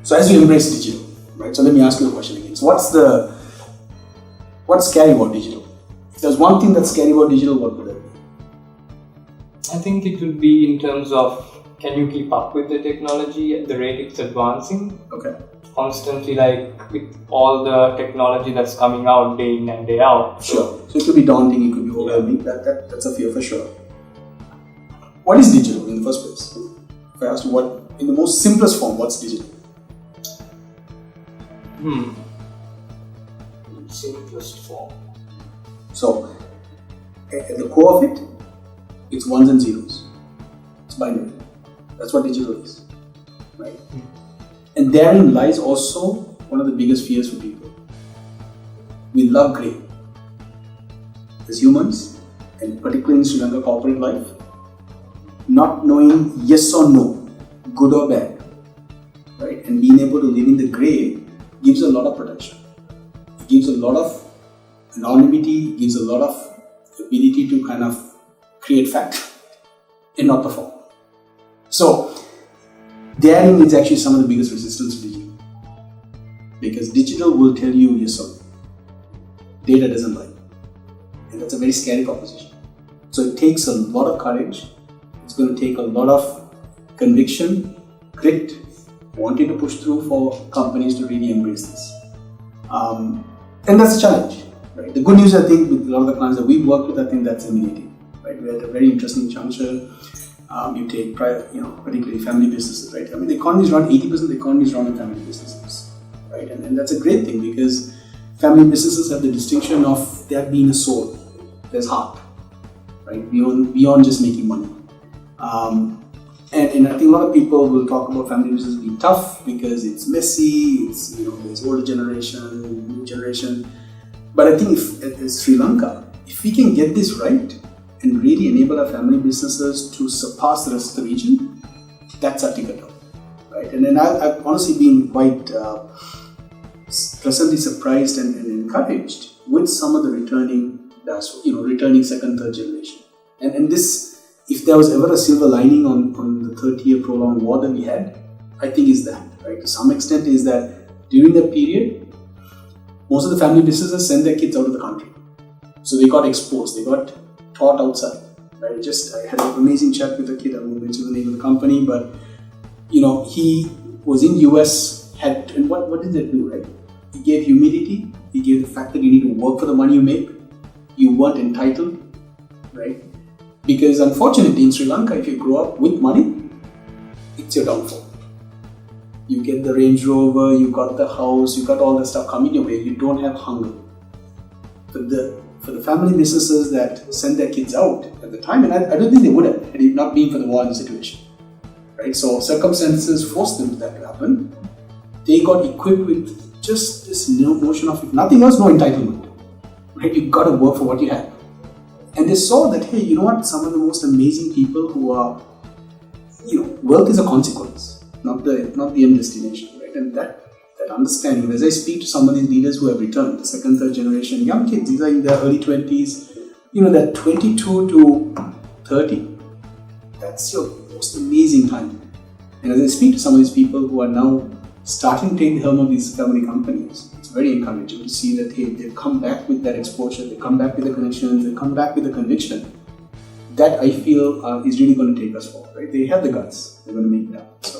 So as you embrace digital, right? So let me ask you a question again. So what's scary about digital? If there's one thing that's scary about digital, what would that be? I think it would be in terms of, can you keep up with the technology at the rate it's advancing? Okay. Constantly, like with all the technology that's coming out day in and day out. Sure. So it could be daunting, it could be overwhelming. That's a fear for sure. What is digital in the first place? If I asked you what, in the most simplest form, what's digital? Simplest form. So, at the core of it, it's ones and zeros. It's binary. That's what digital is, right? And therein lies also one of the biggest fears for people. We love grey. As humans, and particularly in Sri Lanka corporate life, not knowing yes or no, good or bad, right? And being able to live in the grey gives a lot of protection. It gives a lot of anonymity, gives a lot of ability to kind of create fact and not perform. So, therein is actually some of the biggest resistance to digital. Because digital will tell you yes or no. Data doesn't lie. And that's a very scary proposition. So it takes a lot of courage. It's going to take a lot of conviction, grit, wanting to push through for companies to really embrace this. And that's a challenge. Right? The good news, I think, with a lot of the clients that we've worked with, I think that's emanating. Right? We're at a very interesting juncture. You take, particularly family businesses, right? I mean, the economy is run, 80% of the economy is run on family businesses, right? And that's a great thing because family businesses have the distinction of there being a soul. There's heart, right? Beyond just making money. And I think a lot of people will talk about family businesses being tough because it's messy, it's, there's older generation, new generation. But I think as Sri Lanka, if we can get this right and really enable our family businesses to surpass the rest of the region, that's our ticket out, right? And then I've honestly been quite pleasantly surprised and encouraged with some of the returning second, third generation. And this, if there was ever a silver lining on the 30-year prolonged war that we had, I think is that, right? To some extent is that during that period, most of the family businesses sent their kids out of the country. So they got exposed, they got taught outside, right? I had an amazing chat with a kid, I won't mention the name of the company, but he was in US, and what did they do, right? He gave humility, he gave the fact that you need to work for the money you make, you weren't entitled, right? Because unfortunately in Sri Lanka, if you grow up with money, it's your downfall. You get the Range Rover, you got the house, you got all the stuff coming your way, you don't have hunger. For the family businesses that sent their kids out at the time, and I don't think they would have had it not been for the war situation, right? So circumstances forced them that to happen. They got equipped with just this notion of, if nothing else, no entitlement, right? You've got to work for what you have. And they saw that, hey, you know what? Some of the most amazing people who are, wealth is a consequence, not the end destination, right? And that understanding, as I speak to some of these leaders who have returned, the second, third generation, young kids, these are in their early 20s, that 22 to 30, that's your most amazing time. And as I speak to some of these people who are now starting to take the helm of these family companies, it's very encouraging to see that, hey, they've come back with that exposure, they come back with the connections, they come back with the conviction. That I feel is really going to take us forward, right? They have the guts, they're going to make it happen. So